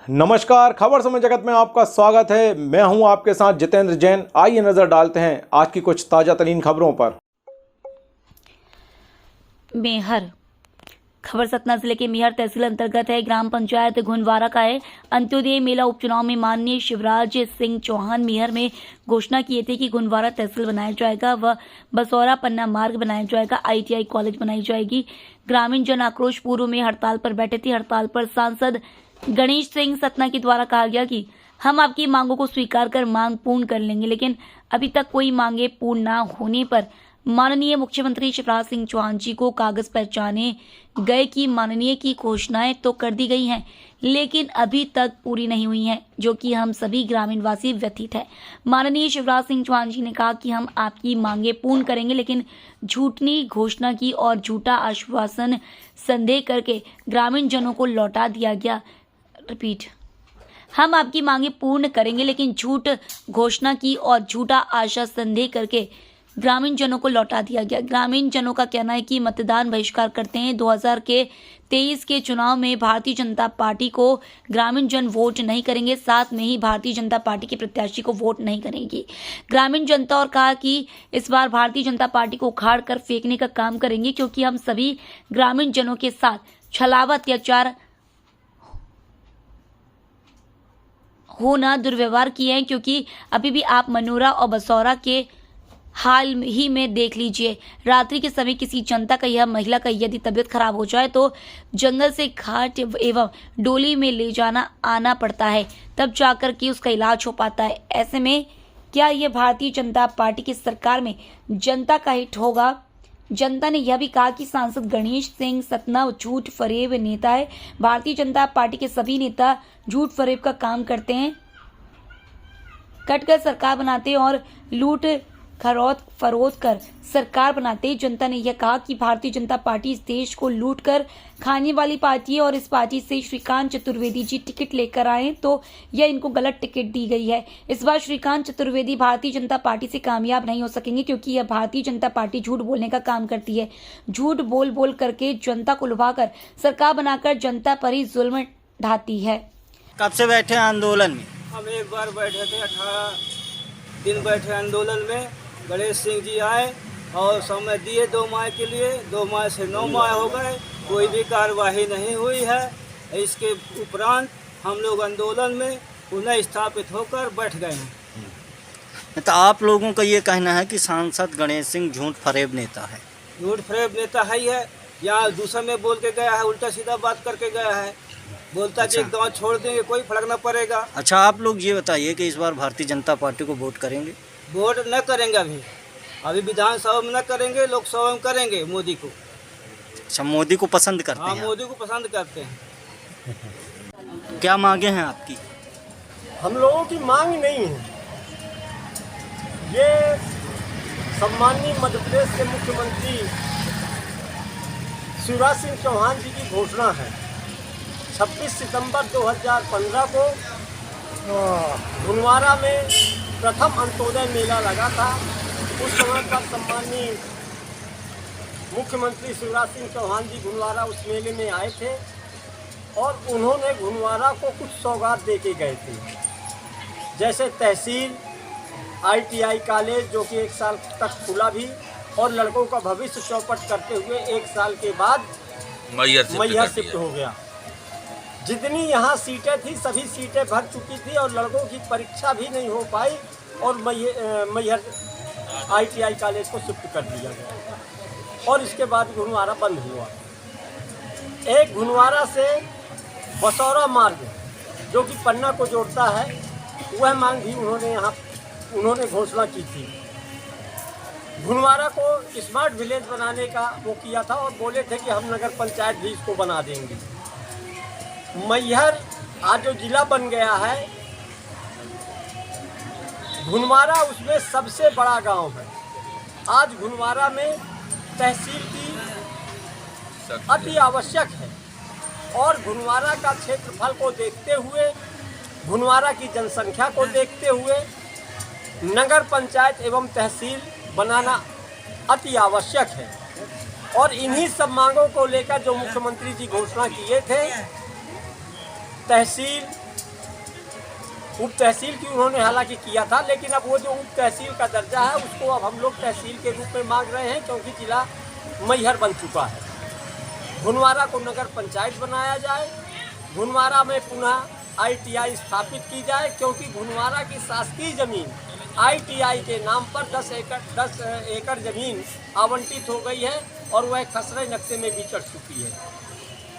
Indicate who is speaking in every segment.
Speaker 1: नमस्कार, खबर समय जगत में आपका स्वागत है। मैं हूं आपके साथ जितेंद्र जैन। आइए नजर डालते हैं आज की कुछ ताजा तरीन खबरों पर।
Speaker 2: मेहर खबर सतना जिले के मेहर तहसील अंतर्गत है। ग्राम पंचायत घुनवारा का है। अंत्योदय मेला उपचुनाव में माननीय शिवराज सिंह चौहान मेहर में घोषणा किए थे कि घुनवारा तहसील बनाया जाएगा व बसौरा पन्ना मार्ग बनाया जाएगा, ITI कॉलेज बनाई जाएगी। ग्रामीण जन आक्रोश पूर्व में हड़ताल पर बैठे थे। हड़ताल पर सांसद गणेश सिंह सतना के द्वारा कहा गया कि हम आपकी मांगों को स्वीकार कर मांग पूर्ण कर लेंगे, लेकिन अभी तक कोई मांगे पूर्ण न होने पर माननीय मुख्यमंत्री शिवराज सिंह चौहान जी को कागज पहुंचाने गए कि माननीय की घोषणाएं तो कर दी गई हैं, लेकिन अभी तक पूरी नहीं हुई हैं, जो कि हम सभी ग्रामीण वासी व्यथित है। माननीय शिवराज सिंह चौहान जी ने कहा कि हम आपकी मांगे पूर्ण करेंगे, लेकिन झूठी घोषणा की और झूठा आश्वासन संदेह करके ग्रामीण जनों को लौटा दिया गया। रिपीट, हम आपकी मांगे पूर्ण करेंगे, लेकिन झूठ घोषणा की और झूठा आशा संदेह करके ग्रामीण जनों को लौटा दिया गया। ग्रामीण जनों का कहना है कि मतदान बहिष्कार करते हैं। 2023 के चुनाव में भारतीय जनता पार्टी को ग्रामीण जन वोट नहीं करेंगे, साथ में ही भारतीय जनता पार्टी के प्रत्याशी को वोट नहीं करेंगी ग्रामीण जनता। और कहा कि इस बार भारतीय जनता पार्टी को उखाड़ कर फेंकने का काम करेंगे, क्योंकि हम सभी ग्रामीण जनों के साथ छलावा, अत्याचार होना, दुर्व्यवहार किए हैं। क्योंकि अभी भी आप मनोरा और बसौरा के हाल ही में देख लीजिए, रात्रि के समय किसी जनता का या महिला का यदि तबीयत खराब हो जाए तो जंगल से घाट एवं डोली में ले जाना आना पड़ता है, तब जाकर के उसका इलाज हो पाता है। ऐसे में क्या यह भारतीय जनता पार्टी की सरकार में जनता का हित होगा? जनता ने यह भी कहा कि सांसद गणेश सिंह सतना झूठ फरेब नेता है। भारतीय जनता पार्टी के सभी नेता झूठ फरेब का काम करते हैं, कटकर सरकार बनाते हैं और लूट खरोद फरोद कर सरकार बनाते। जनता ने यह कहा कि भारतीय जनता पार्टी इस देश को लूट कर खाने वाली पार्टी है और इस पार्टी से श्रीकांत चतुर्वेदी जी टिकट लेकर आए तो यह इनको गलत टिकट दी गई है। इस बार श्रीकांत चतुर्वेदी भारतीय जनता पार्टी से कामयाब नहीं हो सकेंगे, क्योंकि यह भारतीय जनता पार्टी झूठ बोलने का काम करती है। झूठ बोल बोल करके जनता को लुभाकर सरकार बनाकर जनता पर ही जुल्म ढाती है।
Speaker 3: कब से बैठे हैं आंदोलन में?
Speaker 4: हम एक बार बैठे थे, 18 दिन बैठे आंदोलन में। गणेश सिंह जी आए और समय दिए 2 माह के लिए। 2 माह से 9 माह हो गए, कोई भी कार्यवाही नहीं हुई है। इसके उपरांत हम लोग आंदोलन में पुनः स्थापित होकर बैठ गए हैं।
Speaker 3: तो आप लोगों का ये कहना है कि सांसद गणेश सिंह झूठ फरेब नेता है?
Speaker 4: झूठ फरेब नेता है ही है। यहाँ दूसरे में बोल के गया है, उल्टा सीधा बात करके गया है। बोलता कि एक गाँव छोड़ देंगे, कोई फर्क न पड़ेगा।
Speaker 3: अच्छा, आप लोग ये बताइए कि इस बार भारतीय जनता पार्टी को वोट करेंगे?
Speaker 4: वोट न करेंगे, अभी विधानसभा में न करेंगे, लोकसभा में करेंगे मोदी को।
Speaker 3: अच्छा, मोदी को पसंद करते
Speaker 4: हाँ,
Speaker 3: हैं?
Speaker 4: मोदी को पसंद करते हैं।
Speaker 3: क्या मांगे हैं आपकी?
Speaker 5: हम लोगों की मांग नहीं है। ये सम्माननीय मध्य प्रदेश के मुख्यमंत्री शिवराज सिंह चौहान जी की घोषणा है। 26 सितंबर 2015 को घुनवारा में प्रथम अंत्योदय मेला लगा था। उस समय पर सम्माननीय मुख्यमंत्री शिवराज सिंह चौहान जी घुनवारा उस मेले में आए थे और उन्होंने घुनवारा को कुछ सौगात दे के गए थे, जैसे तहसील, ITI कॉलेज जो कि 1 साल तक खुला भी, और लड़कों का भविष्य चौपट करते हुए 1 साल के बाद मैहर शिफ्ट हो गया। जितनी यहाँ सीटें थी सभी सीटें भर चुकी थी और लड़कों की परीक्षा भी नहीं हो पाई और मैहर ITI कॉलेज को शिफ्ट कर दिया गया और इसके बाद घुनवारा बंद हुआ। एक घुनवारा से बसौरा मार्ग जो कि पन्ना को जोड़ता है, वह मांग भी उन्होंने घोषणा की थी। घुनवारा को स्मार्ट विलेज बनाने का वो किया था और बोले थे कि हम नगर पंचायत भी इसको बना देंगे। मैहर आज जो जिला बन गया है, घुनवारा उसमें सबसे बड़ा गांव है। आज घुनवारा में तहसील की अति आवश्यक है और घुनवारा का क्षेत्रफल को देखते हुए, घुनवारा की जनसंख्या को देखते हुए नगर पंचायत एवं तहसील बनाना अति आवश्यक है। और इन्हीं सब मांगों को लेकर जो मुख्यमंत्री जी घोषणा किए थे, तहसील, उप तहसील की उन्होंने हालांकि किया था, लेकिन अब वो जो उप तहसील का दर्जा है उसको अब हम लोग तहसील के रूप में मांग रहे हैं, क्योंकि जिला मैहर बन चुका है। घुनवारा को नगर पंचायत बनाया जाए, घुनवारा में पुनः ITI स्थापित की जाए, क्योंकि घुनवारा की शासकीय जमीन ITI के नाम पर 10 एकड़ जमीन आवंटित हो गई है और वह खसरे नक्शे में भी चढ़ चुकी है।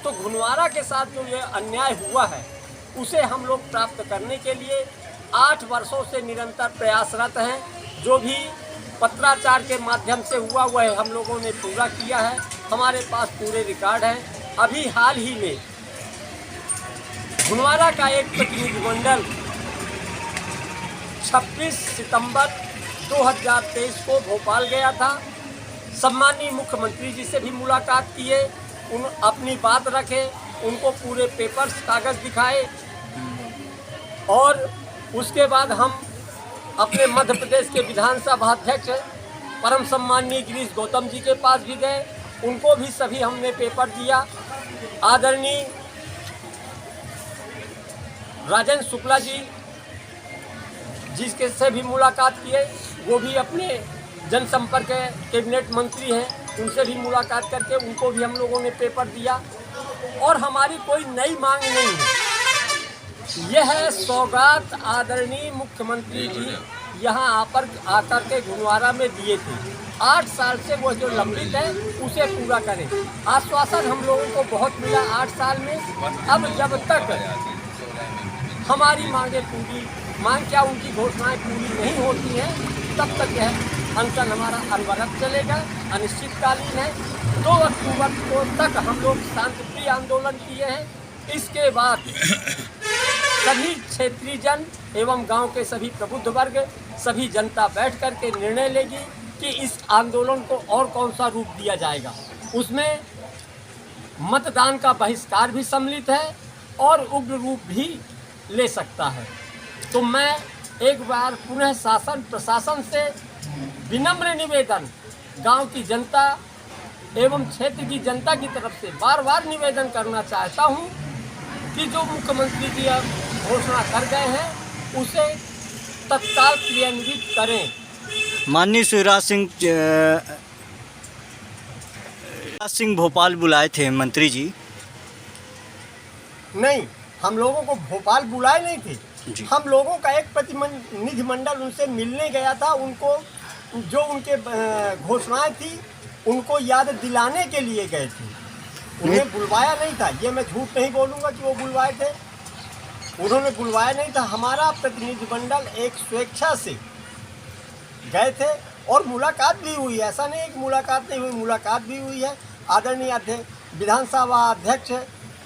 Speaker 5: तो घुनवारा के साथ जो ये अन्याय हुआ है उसे हम लोग प्राप्त करने के लिए 8 वर्षों से निरंतर प्रयासरत हैं। जो भी पत्राचार के माध्यम से हुआ वह हम लोगों ने पूरा किया है, हमारे पास पूरे रिकॉर्ड हैं। अभी हाल ही में घुनवारा का एक प्रतिनिधिमंडल 26 सितंबर 2023 को भोपाल गया था। सम्माननीय मुख्यमंत्री जी से भी मुलाकात किए, उन अपनी बात रखे, उनको पूरे पेपर्स कागज़ दिखाए और उसके बाद हम अपने मध्य प्रदेश के विधानसभा अध्यक्ष परम सम्माननीय गिरीश गौतम जी के पास भी गए, उनको भी सभी हमने पेपर दिया। आदरणीय राजेंद्र शुक्ला जी जिसके से भी मुलाकात किए, वो भी अपने जनसंपर्क कैबिनेट मंत्री हैं, उनसे भी मुलाकात करके उनको भी हम लोगों ने पेपर दिया। और हमारी कोई नई मांग नहीं है, यह है सौगात आदरणीय मुख्यमंत्री जी यहाँ आकर के घुनवारा में दिए थे। 8 साल से वो जो लंबित है उसे पूरा करें। आश्वासन हम लोगों को बहुत मिला 8 साल में। अब जब तक हमारी मांग क्या उनकी घोषणाएं पूरी नहीं होती हैं, तब तक यह अनशन हमारा अनवरत चलेगा, अनिश्चितकालीन है। 2 अक्टूबर को तक हम लोग शांतिप्रिय आंदोलन किए हैं। इसके बाद सभी क्षेत्रीय जन एवं गांव के सभी प्रबुद्ध वर्ग, सभी जनता बैठ कर के निर्णय लेगी कि इस आंदोलन को और कौन सा रूप दिया जाएगा। उसमें मतदान का बहिष्कार भी सम्मिलित है और उग्र रूप भी ले सकता है। तो मैं एक बार पुनः शासन प्रशासन से विनम्र निवेदन, गांव की जनता एवं क्षेत्र की जनता की तरफ से बार बार निवेदन करना चाहता हूं कि जो मुख्यमंत्री जी अब घोषणा कर गए हैं उसे तत्काल क्रियान्वित करें।
Speaker 3: माननीय शिवराज सिंह भोपाल बुलाए थे मंत्री जी।
Speaker 5: नहीं, हम लोगों को भोपाल बुलाए नहीं थे, हम लोगों का एक प्रतिनिधिमंडल उनसे मिलने गया था। उनको जो उनके घोषणाएं थी उनको याद दिलाने के लिए गए थे, उन्हें बुलवाया नहीं था। ये मैं झूठ नहीं बोलूँगा कि वो बुलवाए थे, उन्होंने बुलवाया नहीं था। हमारा प्रतिनिधिमंडल एक स्वेच्छा से गए थे और मुलाकात भी हुई, ऐसा नहीं एक मुलाकात नहीं हुई, मुलाकात भी हुई है। आदरणीय विधानसभा अध्यक्ष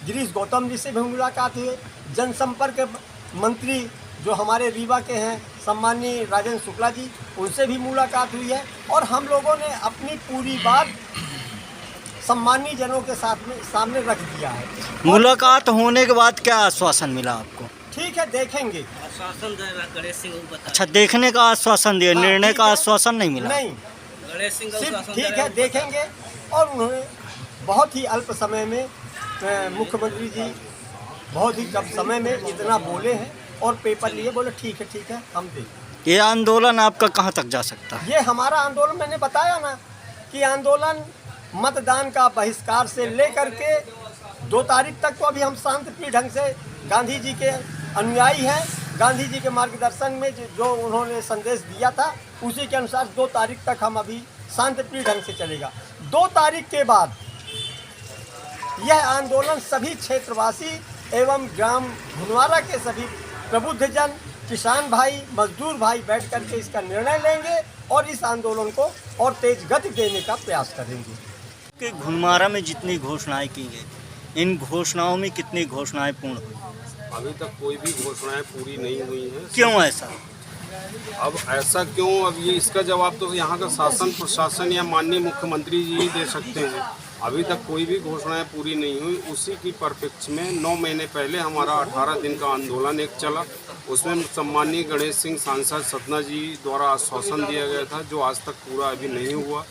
Speaker 5: गिरीश गौतम जी से भी मुलाकात हुई, जनसंपर्क मंत्री जो हमारे रीवा के हैं सम्माननीय राजेंद्र शुक्ला जी, उनसे भी मुलाकात हुई है। और हम लोगों ने अपनी पूरी बात सम्मानीय जनों के सामने रख दिया है।
Speaker 3: मुलाकात होने के बाद क्या आश्वासन मिला आपको?
Speaker 5: ठीक है, देखेंगे।
Speaker 4: आश्वासन गणेश सिंह को बता।
Speaker 3: अच्छा, देखने का आश्वासन दिया, निर्णय का आश्वासन नहीं मिला?
Speaker 5: नहीं,
Speaker 4: गणेश सिंह
Speaker 5: सिर्फ ठीक है देखेंगे। और उन्होंने बहुत ही अल्प समय में मुख्यमंत्री जी बहुत ही कम समय में इतना बोले हैं और पेपर लिए, बोले ठीक है हम देंगे।
Speaker 3: ये आंदोलन आपका कहाँ तक जा सकता है?
Speaker 5: ये हमारा आंदोलन, मैंने बताया ना कि आंदोलन मतदान का बहिष्कार से लेकर के 2 तारीख तक तो अभी हम शांतिप्रिय ढंग से गांधी जी के अनुयायी हैं। गांधी जी के मार्गदर्शन में जो उन्होंने संदेश दिया था उसी के अनुसार 2 तारीख तक हम अभी शांतिप्रिय ढंग से चलेगा। 2 तारीख के बाद यह आंदोलन सभी क्षेत्रवासी एवं ग्राम घुनवारा के सभी प्रबुद्ध जन, किसान भाई, मजदूर भाई बैठ करके इसका निर्णय लेंगे और इस आंदोलन को और तेज गति देने का प्रयास करेंगे।
Speaker 3: कि घुनवारा में जितनी घोषणाएं की गई, इन घोषणाओं में कितनी घोषणाएं पूर्ण हुई?
Speaker 6: अभी तक कोई भी घोषणाएं पूरी नहीं हुई हैं।
Speaker 3: क्यों ऐसा?
Speaker 6: अब ऐसा क्यों, अब ये इसका जवाब तो यहाँ का शासन प्रशासन या माननीय मुख्यमंत्री जी ही दे सकते हैं। अभी तक कोई भी घोषणाएं पूरी नहीं हुई। उसी की परिप्रेक्ष्य में 9 महीने पहले हमारा 18 दिन का आंदोलन एक चला, उसमें सम्माननीय गणेश सिंह सांसद सतना जी द्वारा आश्वासन दिया गया था जो आज तक पूरा अभी नहीं हुआ।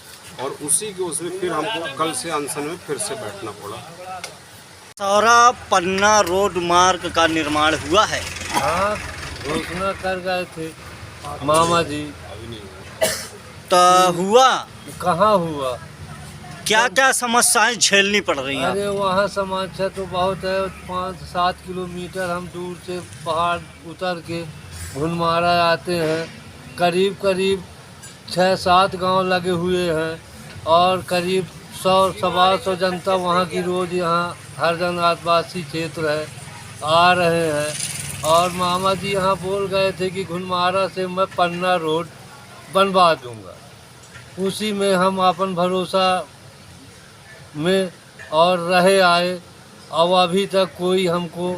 Speaker 6: और उसी के उसमें फिर हमको कल से अनशन में फिर से बैठना पड़ा।
Speaker 3: सौरा पन्ना रोड मार्ग का निर्माण हुआ है।
Speaker 7: हाँ, घोषणा कर गए थे मामा जी।
Speaker 3: तो हुआ
Speaker 7: कहाँ हुआ?
Speaker 3: क्या क्या समस्याएं झेलनी पड़ रही हैं?
Speaker 7: अरे वहाँ समस्या तो बहुत है। 5-7 किलोमीटर हम दूर से पहाड़ उतर के घुनमारा आते हैं। करीब 6-7 गांव लगे हुए हैं और करीब 100-125 जनता वहाँ की रोज़ यहाँ हरजन आदिवासी क्षेत्र है आ रहे हैं। और मामा जी यहाँ बोल गए थे कि घुनमारा से मैं पन्ना रोड बनवा दूँगा। उसी में हम अपन भरोसा में और रहे आए। अब अभी तक कोई हमको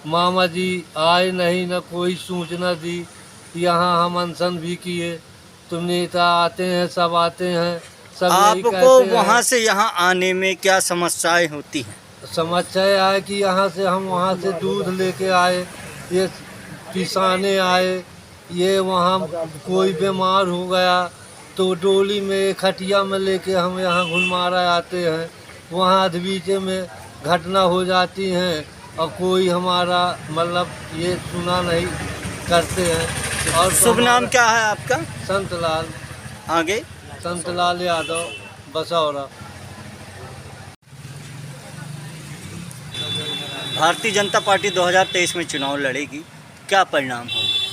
Speaker 7: मामा जी आए नहीं, न कोई सूचना दी। यहाँ हम अनशन भी किए, तो नेता आते हैं, सब आते हैं, सब यही कहते
Speaker 3: आपको
Speaker 7: हैं।
Speaker 3: वहाँ से यहाँ आने में क्या समस्याएं होती हैं?
Speaker 7: समस्या है कि यहाँ से हम वहाँ से दूध लेके आए, ये किसाने आए, ये वहाँ कोई बीमार हो गया तो डोली में खटिया में लेके हम यहाँ घुनमारा आते हैं। वहाँ अधबीचे में घटना हो जाती हैं और कोई हमारा मतलब ये सुना नहीं करते हैं। और
Speaker 3: शुभ नाम क्या है आपका?
Speaker 7: संतलाल,
Speaker 3: आगे
Speaker 7: संतलाल यादव, बसौरा।
Speaker 3: भारतीय जनता पार्टी 2023 में चुनाव लड़ेगी, क्या परिणाम होंगे?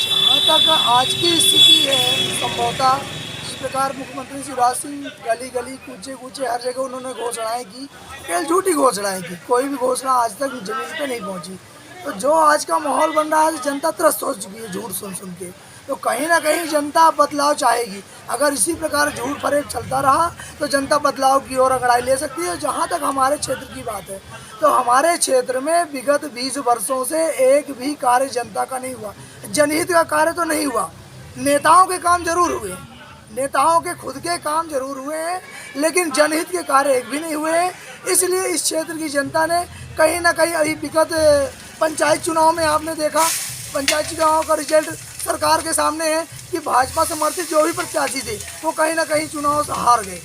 Speaker 8: जहाँ तक आज की स्थिति है, संभवतः जिस प्रकार मुख्यमंत्री शिवराज सिंह गली गली कूचे कूचे हर जगह उन्होंने घोषणाएं की, केवल झूठी घोषणाएं की, कोई भी घोषणा आज तक जमीन पे नहीं पहुंची। तो जो आज का माहौल बन रहा है, जनता त्रस्त हो चुकी है झूठ सुन सुन के। तो कहीं ना कहीं जनता बदलाव चाहेगी। अगर इसी प्रकार झूठ फरेब चलता रहा तो जनता बदलाव की ओर अंगड़ाई ले सकती है। जहाँ तक हमारे क्षेत्र की बात है, तो हमारे क्षेत्र में विगत 20 वर्षों से एक भी कार्य जनता का नहीं हुआ। जनहित का कार्य तो नहीं हुआ, नेताओं के काम जरूर हुए, नेताओं के खुद के काम जरूर हुए हैं, लेकिन जनहित के कार्य एक भी नहीं हुए हैं। इसलिए इस क्षेत्र की जनता ने कहीं ना कहीं अभी विगत पंचायत चुनाव में आपने देखा, पंचायत चुनाव का रिजल्ट सरकार के सामने है कि भाजपा समर्थित जो भी प्रत्याशी थे वो कहीं ना कहीं चुनाव से हार गए।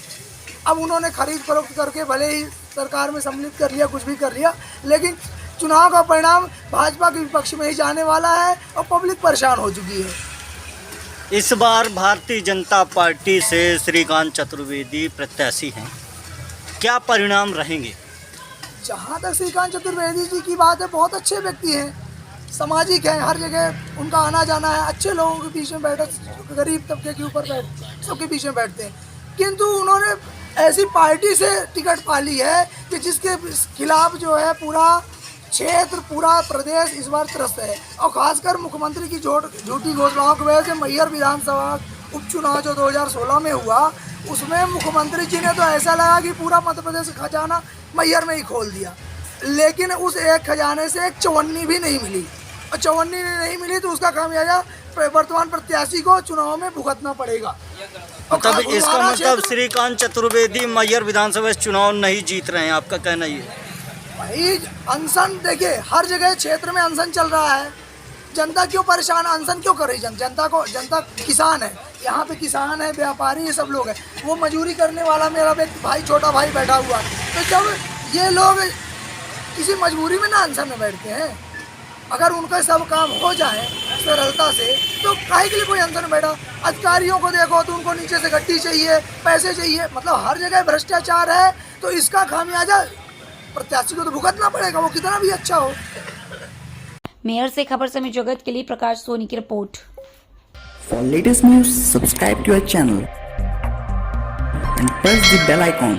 Speaker 8: अब उन्होंने खरीद फरोख्त करके भले ही सरकार में सम्मिलित कर लिया, कुछ भी कर लिया, लेकिन चुनाव का परिणाम भाजपा के विपक्ष में ही जाने वाला है और पब्लिक परेशान हो चुकी है।
Speaker 3: इस बार भारतीय जनता पार्टी से श्रीकांत चतुर्वेदी प्रत्याशी हैं, क्या परिणाम रहेंगे?
Speaker 8: जहाँ तक श्रीकांत चतुर्वेदी जी की बात है, बहुत अच्छे व्यक्ति हैं, सामाजिक हैं, हर जगह उनका आना जाना है, अच्छे लोगों के बीच में बैठ, गरीब तबके के ऊपर बैठ, सबके बीच में बैठते हैं। किंतु उन्होंने ऐसी पार्टी से टिकट पाली है कि जिसके खिलाफ जो है पूरा क्षेत्र, पूरा प्रदेश इस बार त्रस्त है। और खासकर मुख्यमंत्री की झूठी घोषणाओं की वजह से मैहर विधानसभा उपचुनाव जो 2016 में हुआ, उसमें मुख्यमंत्री जी ने तो ऐसा लगा कि पूरा मध्य प्रदेश का खजाना मैहर में ही खोल दिया, लेकिन उस एक खजाने से एक चवन्नी भी नहीं मिली, और चवन्नी नहीं मिली तो उसका खामियाजा वर्तमान प्रत्याशी को चुनाव में भुगतना पड़ेगा।
Speaker 3: मतलब इसका मतलब श्रीकांत चतुर्वेदी मैहर विधानसभा चुनाव नहीं जीत रहे हैं, आपका कहना ये है?
Speaker 8: भाई अनशन देखिए, हर जगह क्षेत्र में अनशन चल रहा है, जनता क्यों परेशान, अनशन क्यों कर रही जनता किसान है, यहाँ पे किसान है, व्यापारी, ये सब लोग हैं। वो मजदूरी करने वाला मेरा भाई, छोटा भाई बैठा हुआ, तो जब ये लोग किसी मजबूरी में ना अनशन में बैठते हैं, अगर उनका सब काम हो जाए सरलता से, तो काहे के लिए कोई अनशन में बैठा? अधिकारियों को देखो तो उनको नीचे से गट्टी चाहिए, पैसे चाहिए, मतलब हर जगह भ्रष्टाचार है। तो इसका खामियाजा प्रत्याशी को तो भुगतना पड़ेगा, वो कितना भी अच्छा हो।
Speaker 2: मेयर से खबर समय जगत के लिए प्रकाश सोनी की report.
Speaker 9: For latest news, subscribe to our channel and press the bell icon.